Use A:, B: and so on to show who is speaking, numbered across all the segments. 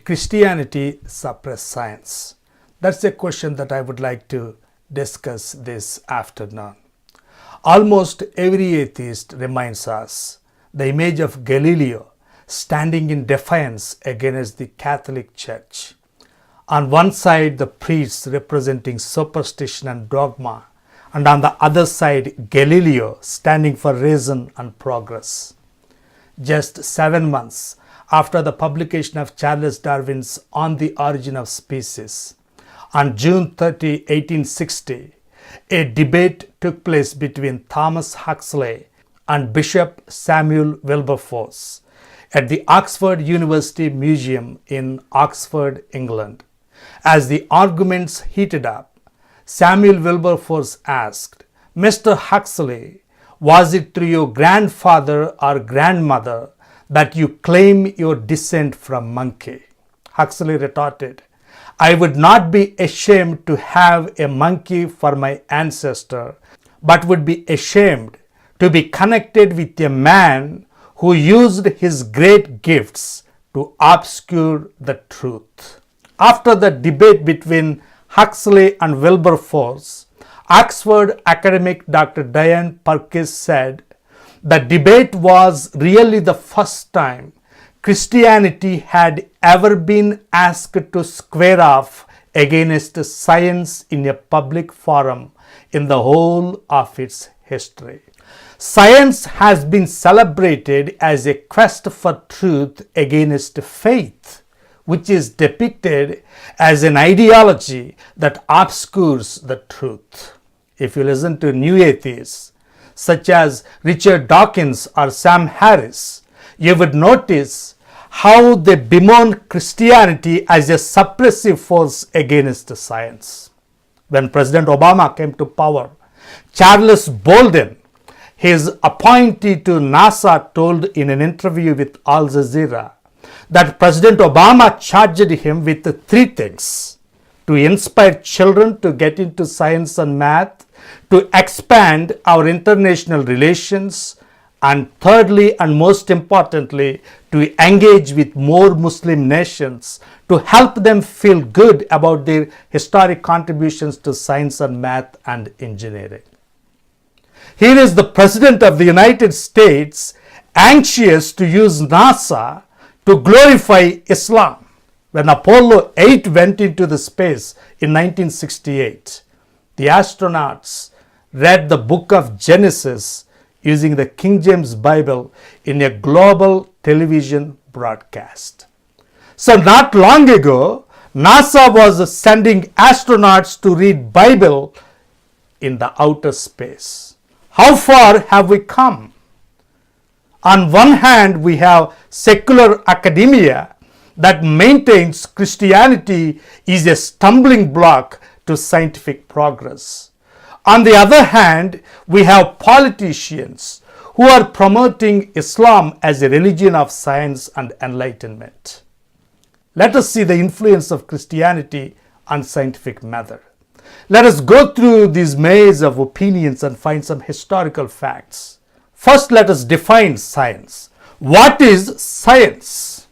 A: Christianity suppress science? That's a question that I would like to discuss this afternoon. Almost every atheist reminds us the image of Galileo standing in defiance against the Catholic Church. On one side, the priests representing superstition and dogma, and on the other side, Galileo standing for reason and progress. Just 7 months after the publication of Charles Darwin's On the Origin of Species, on June 30, 1860, a debate took place between Thomas Huxley and Bishop Samuel Wilberforce at the Oxford University Museum in Oxford, England. As the arguments heated up, Samuel Wilberforce asked, "Mr. Huxley, was it through your grandfather or grandmother that you claim your descent from monkey?" Huxley retorted, "I would not be ashamed to have a monkey for my ancestor, but would be ashamed to be connected with a man who used his great gifts to obscure the truth." After the debate between Huxley and Wilberforce, Oxford academic Dr. Diane Purkiss said, "The debate was really the first time Christianity had ever been asked to square off against science in a public forum in the whole of its history. Science has been celebrated as a quest for truth against faith, which is depicted as an ideology that obscures the truth." If you listen to new atheists, such as Richard Dawkins or Sam Harris, you would notice how they bemoan Christianity as a suppressive force against science. When President Obama came to power, Charles Bolden, his appointee to NASA, told in an interview with Al Jazeera that President Obama charged him with 3 things: to inspire children to get into science and math, to expand our international relations, and thirdly and most importantly, to engage with more Muslim nations to help them feel good about their historic contributions to science and math and engineering. Here is the President of the United States anxious to use NASA to glorify Islam. When Apollo 8 went into the space in 1968, the astronauts read the book of Genesis using the King James Bible in a global television broadcast. So not long ago, NASA was sending astronauts to read Bible in the outer space. How far have we come? On one hand, we have secular academia that maintains Christianity is a stumbling block to scientific progress. On the other hand, we have politicians who are promoting Islam as a religion of science and enlightenment. Let us see the influence of Christianity on scientific method. Let us go through these maze of opinions and find some historical facts. First, let us define science. What is science?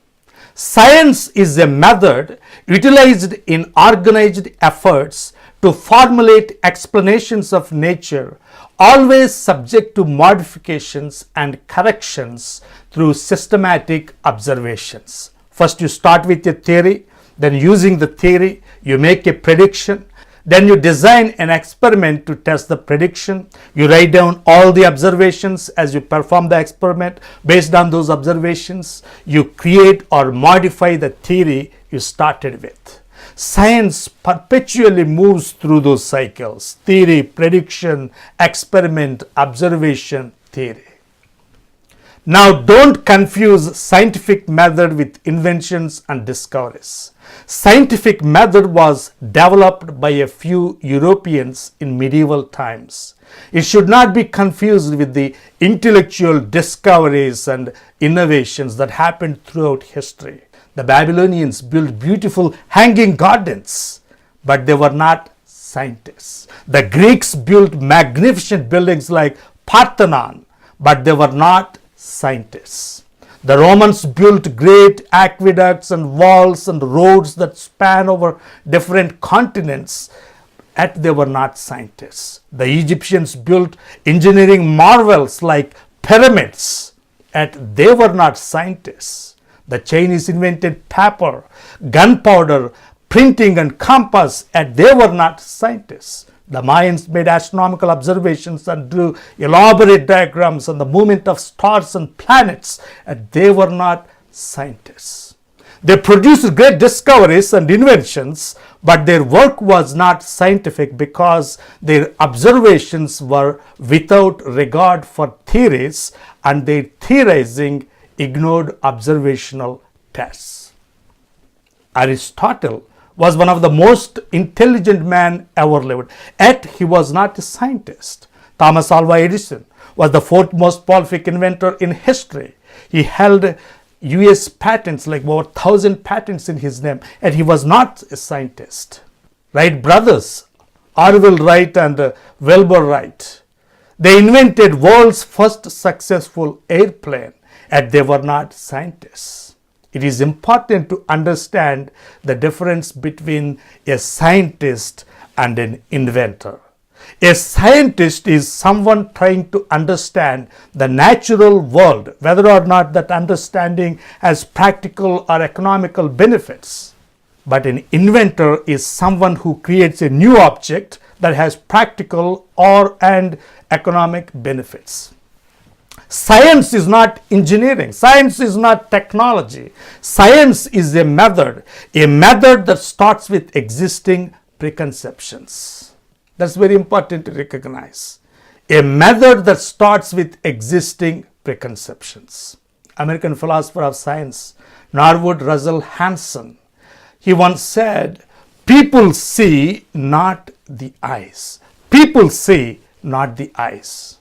A: Science is a method utilized in organized efforts to formulate explanations of nature, always subject to modifications and corrections through systematic observations. First, you start with a theory, then using the theory, you make a prediction. Then you design an experiment to test the prediction. You write down all the observations as you perform the experiment. Based on those observations, you create or modify the theory you started with. Science perpetually moves through those cycles: theory, prediction, experiment, observation, theory. Now, don't confuse scientific method with inventions and discoveries. Scientific method was developed by a few Europeans in medieval times. It should not be confused with the intellectual discoveries and innovations that happened throughout history. The Babylonians built beautiful hanging gardens, but they were not scientists. The Greeks built magnificent buildings like Parthenon, but they were not scientists. The Romans built great aqueducts and walls and roads that span over different continents, yet they were not scientists. The Egyptians built engineering marvels like pyramids, yet they were not scientists. The Chinese invented paper, gunpowder, printing and compass, yet they were not scientists. The Mayans made astronomical observations and drew elaborate diagrams on the movement of stars and planets, and they were not scientists. They produced great discoveries and inventions, but their work was not scientific because their observations were without regard for theories, and their theorizing ignored observational tests. Aristotle was one of the most intelligent men ever lived, yet he was not a scientist. Thomas Alva Edison was the fourth most prolific inventor in history. He held US patents, like over 1,000 patents in his name, and he was not a scientist. Wright brothers, Orville Wright and Wilbur Wright, they invented world's first successful airplane, and they were not scientists. It is important to understand the difference between a scientist and an inventor. A scientist is someone trying to understand the natural world, whether or not that understanding has practical or economical benefits. But an inventor is someone who creates a new object that has practical and economic benefits. Science is not engineering. Science is not technology. Science is a method that starts with existing preconceptions. That's very important to recognize. A method that starts with existing preconceptions. American philosopher of science, Norwood Russell Hanson, he once said, "People see, not the eyes. People see, not the eyes."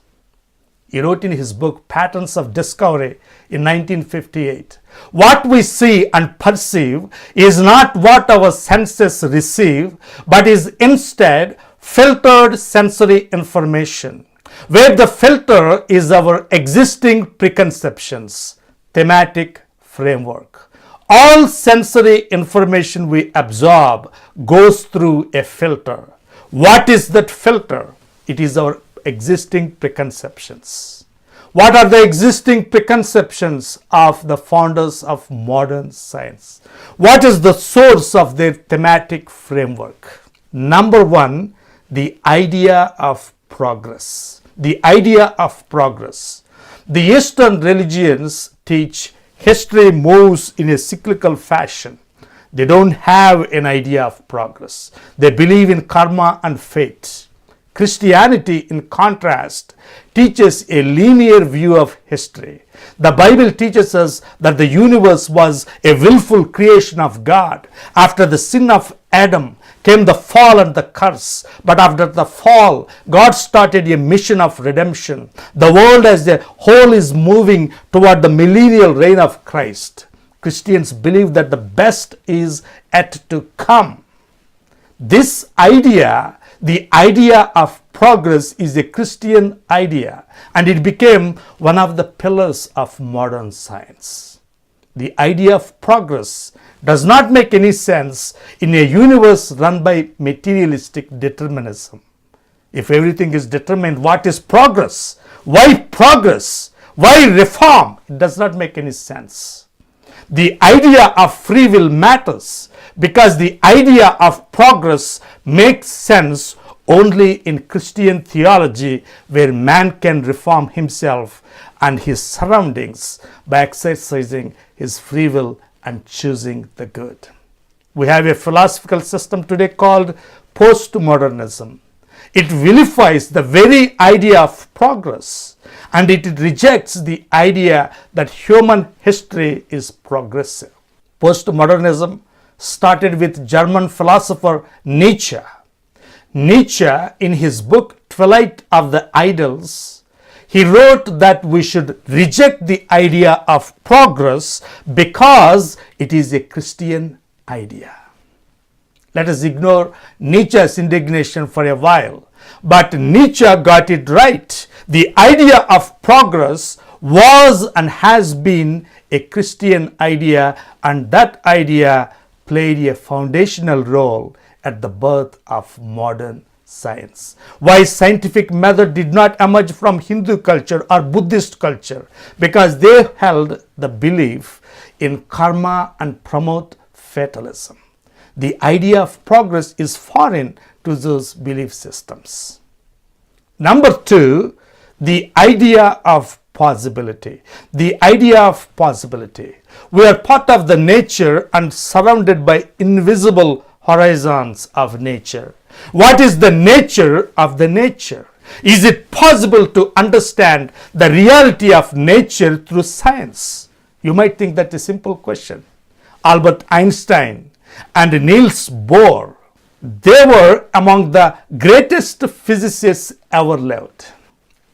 A: He wrote in his book Patterns of Discovery in 1958, "What we see and perceive is not what our senses receive, but is instead filtered sensory information, where the filter is our existing preconceptions, thematic framework. All sensory information we absorb goes through a filter. What is that filter? It is our existing preconceptions." What are the existing preconceptions of the founders of modern science? What is the source of their thematic framework? Number one, the idea of progress. The idea of progress. The Eastern religions teach history moves in a cyclical fashion. They don't have an idea of progress. They believe in karma and fate. Christianity, in contrast, teaches a linear view of history. The Bible teaches us that the universe was a willful creation of God. After the sin of Adam came the fall and the curse. But after the fall, God started a mission of redemption. The world as a whole is moving toward the millennial reign of Christ. Christians believe that the best is yet to come. This idea, the idea of progress, is a Christian idea, and it became one of the pillars of modern science. The idea of progress does not make any sense in a universe run by materialistic determinism. If everything is determined, what is progress? Why progress? Why reform? It does not make any sense. The idea of free will matters because the idea of progress makes sense only in Christian theology, where man can reform himself and his surroundings by exercising his free will and choosing the good. We have a philosophical system today called postmodernism. It vilifies the very idea of progress, and it rejects the idea that human history is progressive. Postmodernism started with German philosopher Nietzsche. Nietzsche, in his book Twilight of the Idols, he wrote that we should reject the idea of progress because it is a Christian idea. Let us ignore Nietzsche's indignation for a while. But Nietzsche got it right. The idea of progress was and has been a Christian idea, and that idea played a foundational role at the birth of modern science. Why scientific method did not emerge from Hindu culture or Buddhist culture? Because they held the belief in karma and promote fatalism. The idea of progress is foreign to those belief systems. Number two, the idea of possibility. The idea of possibility. We are part of the nature and surrounded by invisible horizons of nature. What is the nature of the nature? Is it possible to understand the reality of nature through science? You might think that is a simple question. Albert Einstein and Niels Bohr, they were among the greatest physicists ever lived.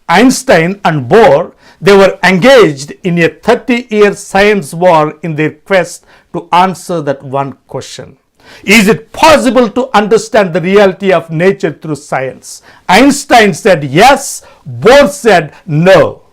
A: Einstein and Bohr, they were engaged in a 30-year science war in their quest to answer that one question. Is it possible to understand the reality of nature through science? Einstein said yes, Bohr said no.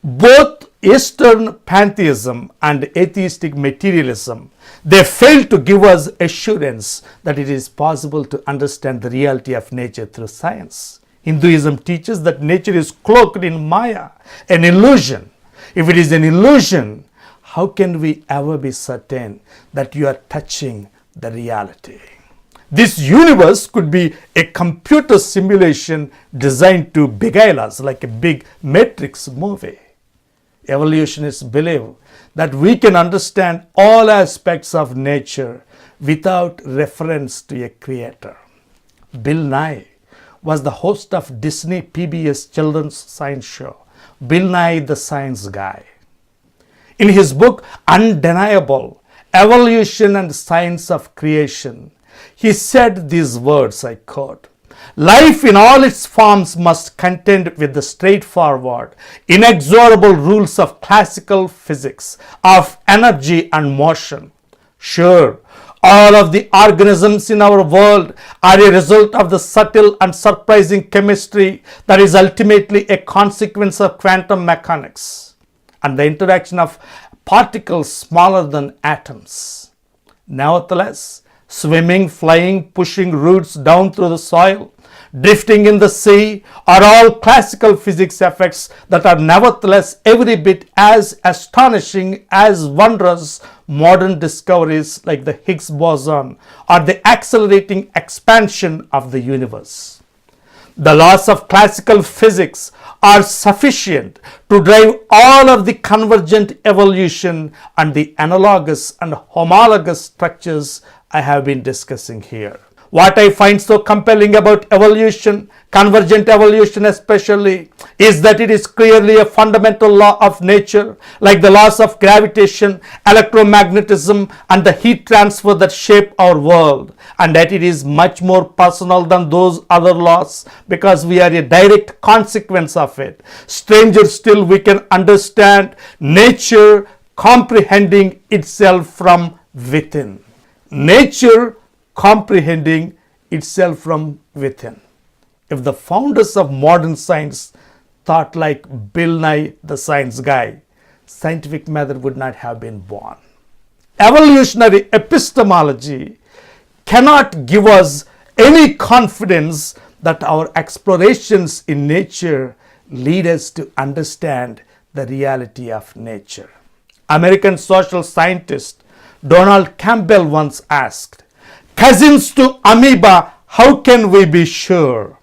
A: Both Eastern pantheism and atheistic materialism, they failed to give us assurance that it is possible to understand the reality of nature through science. Hinduism teaches that nature is cloaked in Maya, an illusion. If it is an illusion, how can we ever be certain that you are touching the reality? This universe could be a computer simulation designed to beguile us like a big Matrix movie. Evolutionists believe that we can understand all aspects of nature without reference to a creator. Bill Nye was the host of Disney PBS children's science show, Bill Nye the Science Guy. In his book, Undeniable: Evolution and Science of Creation, he said these words, I quote, "Life in all its forms must contend with the straightforward, inexorable rules of classical physics, of energy and motion. Sure, all of the organisms in our world are a result of the subtle and surprising chemistry that is ultimately a consequence of quantum mechanics and the interaction of particles smaller than atoms. Nevertheless, swimming, flying, pushing roots down through the soil, drifting in the sea are all classical physics effects that are nevertheless every bit as astonishing as wondrous modern discoveries like the Higgs boson or the accelerating expansion of the universe. The laws of classical physics are sufficient to drive all of the convergent evolution and the analogous and homologous structures I have been discussing here. What I find so compelling about evolution, convergent evolution especially, is that it is clearly a fundamental law of nature, like the laws of gravitation, electromagnetism, and the heat transfer that shape our world, and that it is much more personal than those other laws because we are a direct consequence of it. Stranger still, we can understand nature comprehending itself from within. Nature comprehending itself from within. If the founders of modern science thought like Bill Nye the Science Guy, scientific method would not have been born. Evolutionary epistemology cannot give us any confidence that our explorations in nature lead us to understand the reality of nature. American social scientist Donald Campbell once asked, "Cousins to amoeba, how can we be sure?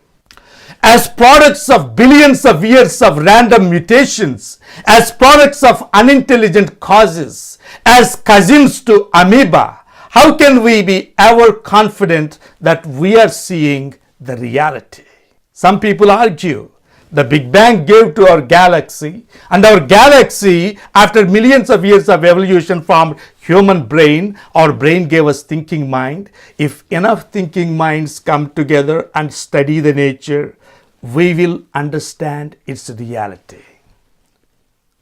A: As products of billions of years of random mutations, as products of unintelligent causes, as cousins to amoeba, how can we be ever confident that we are seeing the reality?" Some people argue the Big Bang gave to our galaxy, and our galaxy, after millions of years of evolution, formed human brain. Our brain gave us thinking mind. If enough thinking minds come together and study the nature, we will understand its reality.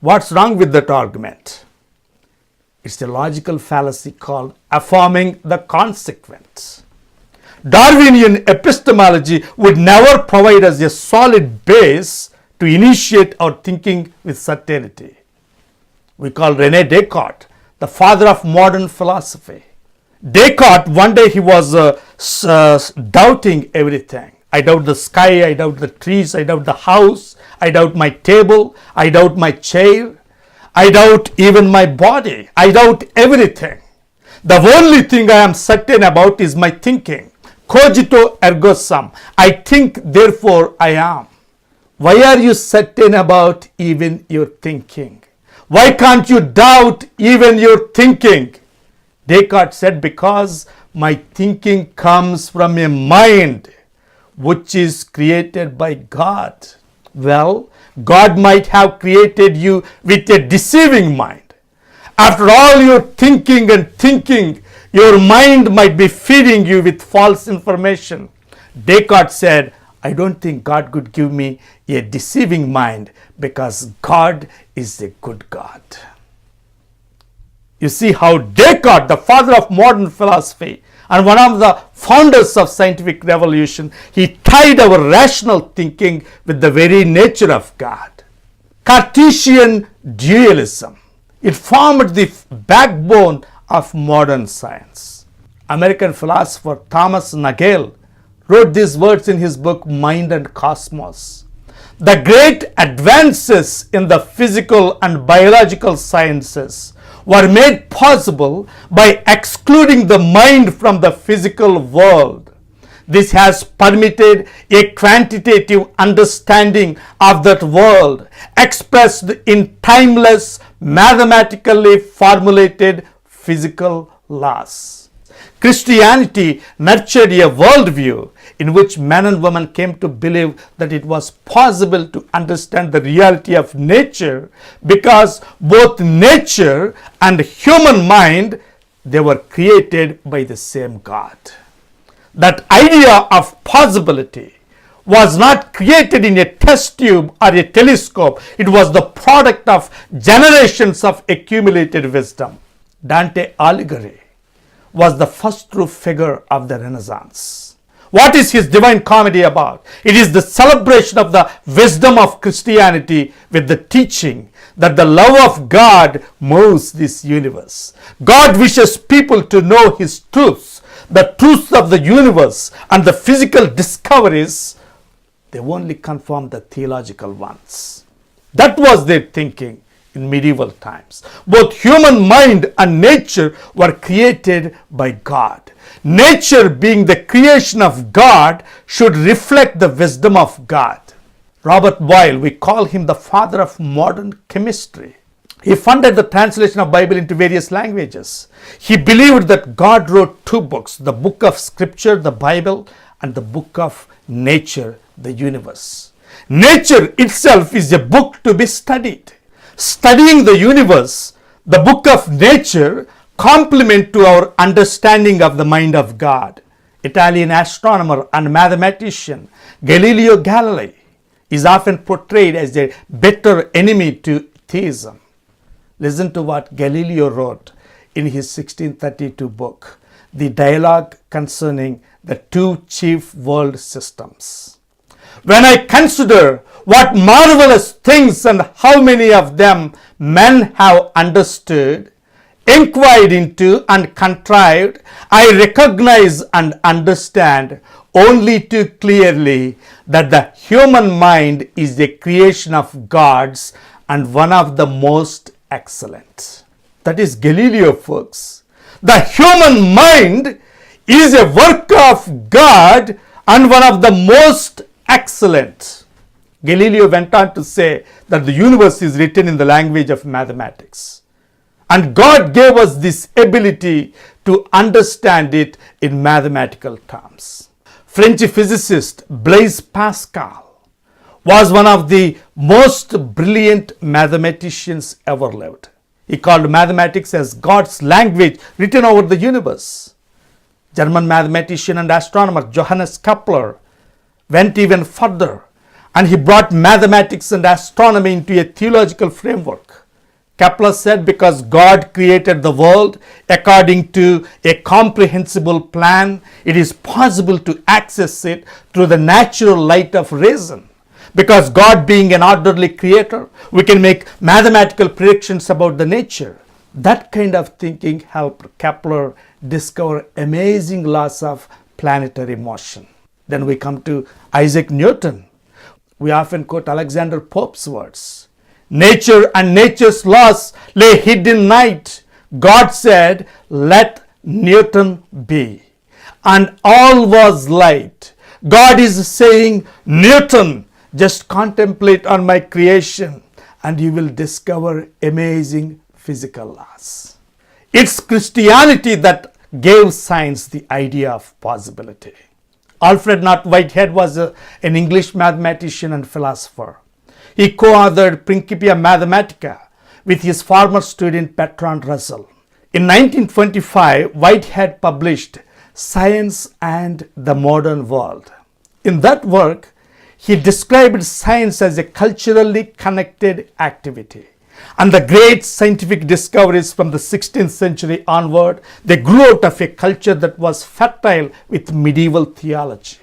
A: What's wrong with that argument? It's a logical fallacy called affirming the consequent. Darwinian epistemology would never provide us a solid base to initiate our thinking with certainty. We call Rene Descartes the father of modern philosophy. Descartes, one day he was doubting everything. I doubt the sky, I doubt the trees, I doubt the house, I doubt my table, I doubt my chair, I doubt even my body, I doubt everything. The only thing I am certain about is my thinking. Cogito ergo sum. I think, therefore I am. Why are you certain about even your thinking? Why can't you doubt even your thinking? Descartes said, because my thinking comes from a mind which is created by God. Well, God might have created you with a deceiving mind. After all your thinking and thinking, your mind might be feeding you with false information. Descartes said, I don't think God could give me a deceiving mind because God is a good God. You see how Descartes, the father of modern philosophy and one of the founders of scientific revolution, he tied our rational thinking with the very nature of God. Cartesian dualism, it formed the backbone of modern science. American philosopher Thomas Nagel wrote these words in his book Mind and Cosmos. The great advances in the physical and biological sciences were made possible by excluding the mind from the physical world. This has permitted a quantitative understanding of that world expressed in timeless, mathematically formulated physical laws. Christianity nurtured a worldview in which men and women came to believe that it was possible to understand the reality of nature because both nature and human mind, they were created by the same God. That idea of possibility was not created in a test tube or a telescope. It was the product of generations of accumulated wisdom. Dante Alighieri was the first true figure of the Renaissance. What is his Divine Comedy about? It is the celebration of the wisdom of Christianity with the teaching that the love of God moves this universe. God wishes people to know his truths, the truths of the universe, and the physical discoveries. They only confirm the theological ones. That was their thinking in medieval times. Both human mind and nature were created by God. Nature, being the creation of God, should reflect the wisdom of God. Robert Boyle, we call him the father of modern chemistry. He funded the translation of Bible into various languages. He believed that God wrote two books, the book of scripture, the Bible, and the book of nature, the universe. Nature itself is a book to be studied. Studying the universe, the book of nature, complement to our understanding of the mind of God. Italian astronomer and mathematician Galileo Galilei is often portrayed as a bitter enemy to theism. Listen to what Galileo wrote in his 1632 book, The Dialogue Concerning the Two Chief World Systems. When I consider what marvelous things and how many of them men have understood, inquired into and contrived, I recognize and understand only too clearly that the human mind is a creation of God's and one of the most excellent. That is Galileo, folks. The human mind is a work of God and one of the most excellent. Galileo went on to say that the universe is written in the language of mathematics. And God gave us this ability to understand it in mathematical terms. French physicist Blaise Pascal was one of the most brilliant mathematicians ever lived. He called mathematics as God's language written over the universe. German mathematician and astronomer Johannes Kepler went even further, and he brought mathematics and astronomy into a theological framework. Kepler said, because God created the world according to a comprehensible plan, it is possible to access it through the natural light of reason. Because God being an orderly creator, we can make mathematical predictions about the nature. That kind of thinking helped Kepler discover amazing laws of planetary motion. Then we come to Isaac Newton. We often quote Alexander Pope's words. Nature and nature's laws lay hid in night. God said, let Newton be. And all was light. God is saying, Newton, just contemplate on my creation and you will discover amazing physical laws. It's Christianity that gave science the idea of possibility. Alfred North Whitehead was an English mathematician and philosopher. He co-authored Principia Mathematica with his former student Bertrand Russell. In 1925, Whitehead published Science and the Modern World. In that work, he described science as a culturally connected activity. And the great scientific discoveries from the 16th century onward, they grew out of a culture that was fertile with medieval theology.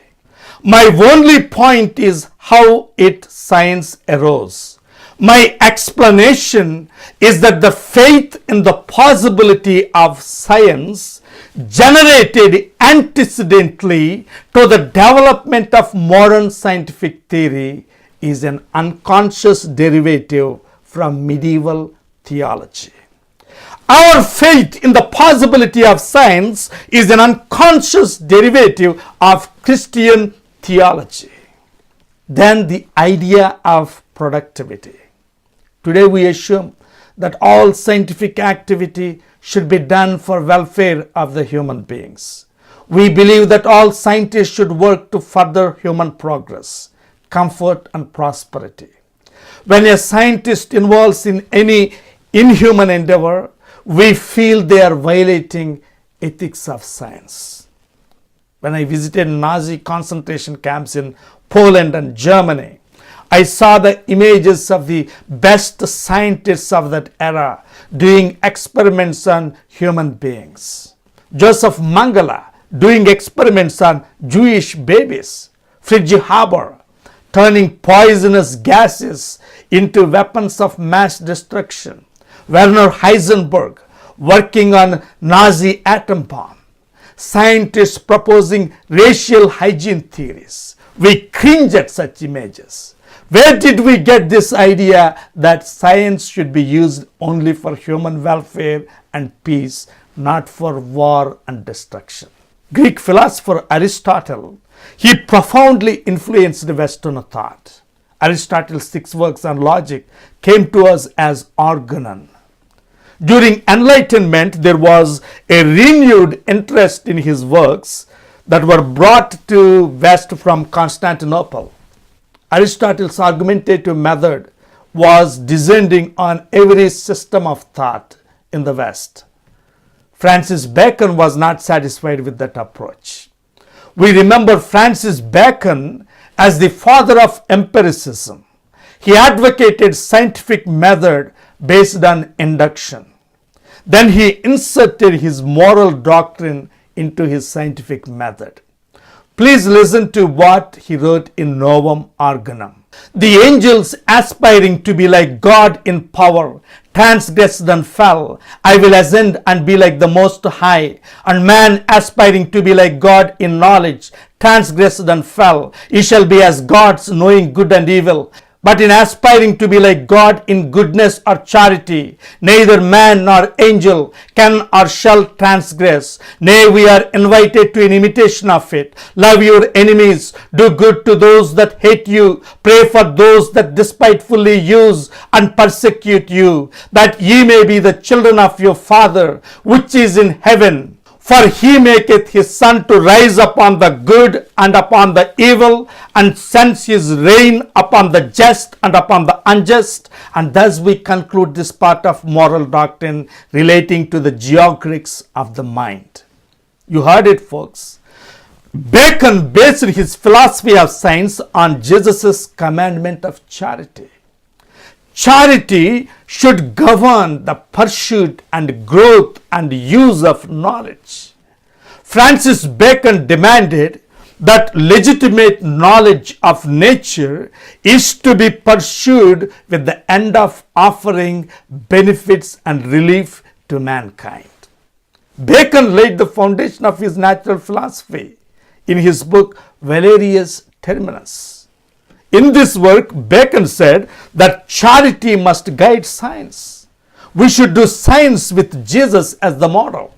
A: My only point is how science arose. My explanation is that the faith in the possibility of science generated antecedently to the development of modern scientific theory is an unconscious derivative from medieval theology. Our faith in the possibility of science is an unconscious derivative of Christian theology. Then the idea of productivity. Today we assume that all scientific activity should be done for welfare of the human beings. We believe that all scientists should work to further human progress, comfort and prosperity. When a scientist involves in any inhuman endeavor, we feel they are violating ethics of science. When I visited Nazi concentration camps in Poland and Germany, I saw the images of the best scientists of that era doing experiments on human beings. Joseph Mengele doing experiments on Jewish babies. Fritz Haber turning poisonous gases into weapons of mass destruction. Werner Heisenberg working on Nazi atom bomb. Scientists proposing racial hygiene theories. We cringe at such images. Where did we get this idea that science should be used only for human welfare and peace, not for war and destruction? Greek philosopher Aristotle, he profoundly influenced Western thought. Aristotle's 6 works on logic came to us as organon. During Enlightenment, there was a renewed interest in his works that were brought to West from Constantinople. Aristotle's argumentative method was descending on every system of thought in the West. Francis Bacon was not satisfied with that approach. We remember Francis Bacon as the father of empiricism. He advocated scientific method based on induction. Then he inserted his moral doctrine into his scientific method. Please listen to what he wrote in Novum Organum. The angels aspiring to be like God in power transgressed and fell. I will ascend and be like the Most High. And man aspiring to be like God in knowledge transgressed and fell. He shall be as gods, knowing good and evil. But in aspiring to be like God in goodness or charity, neither man nor angel can or shall transgress. Nay, we are invited to an imitation of it. Love your enemies, do good to those that hate you, pray for those that despitefully use and persecute you, that ye may be the children of your Father which is in heaven. For he maketh his sun to rise upon the good and upon the evil, and sends his rain upon the just and upon the unjust. And thus we conclude this part of moral doctrine relating to the geogrics of the mind. You heard it, folks. Bacon based his philosophy of science on Jesus' commandment of charity. Charity should govern the pursuit and growth and use of knowledge. Francis Bacon demanded that legitimate knowledge of nature is to be pursued with the end of offering benefits and relief to mankind. Bacon laid the foundation of his natural philosophy in his book Valerius Terminus. In this work, Bacon said that charity must guide science. We should do science with Jesus as the model.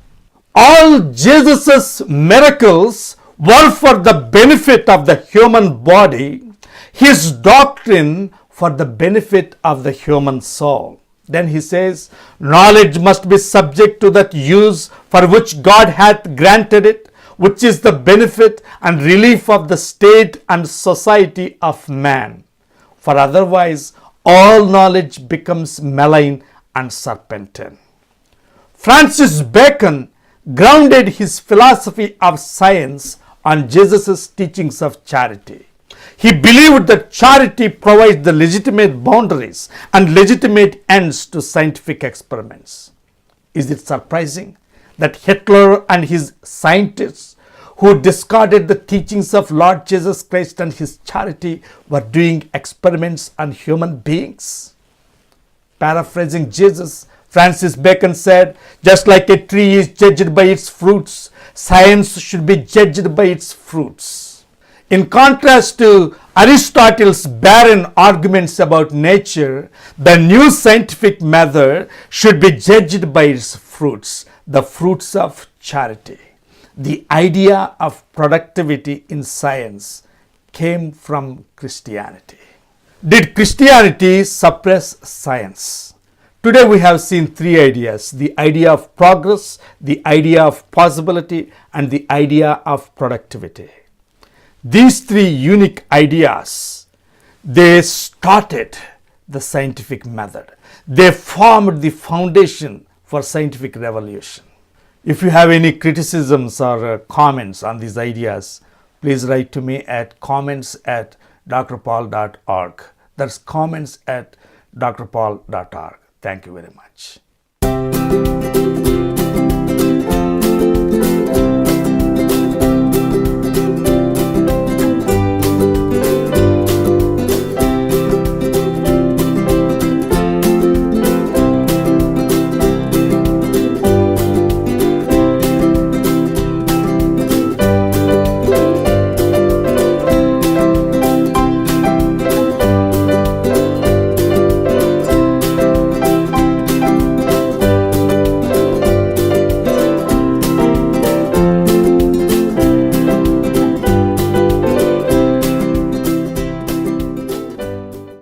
A: All Jesus' miracles were for the benefit of the human body, his doctrine for the benefit of the human soul. Then he says, knowledge must be subject to that use for which God hath granted it, which is the benefit and relief of the state and society of man. For otherwise, all knowledge becomes malign and serpentine. Francis Bacon grounded his philosophy of science on Jesus' teachings of charity. He believed that charity provides the legitimate boundaries and legitimate ends to scientific experiments. Is it surprising that Hitler and his scientists who discarded the teachings of Lord Jesus Christ and his charity were doing experiments on human beings? Paraphrasing Jesus, Francis Bacon said, just like a tree is judged by its fruits, science should be judged by its fruits. In contrast to Aristotle's barren arguments about nature, the new scientific method should be judged by its fruits, the fruits of charity. The idea of productivity in science came from Christianity. Did Christianity suppress science? Today we have seen three ideas: the idea of progress, the idea of possibility, and the idea of productivity. These three unique ideas, they started the scientific method. They formed the foundation for scientific revolution. If you have any criticisms or comments on these ideas, please write to me at comments@drpaul.org. That's comments@drpaul.org. Thank you very much.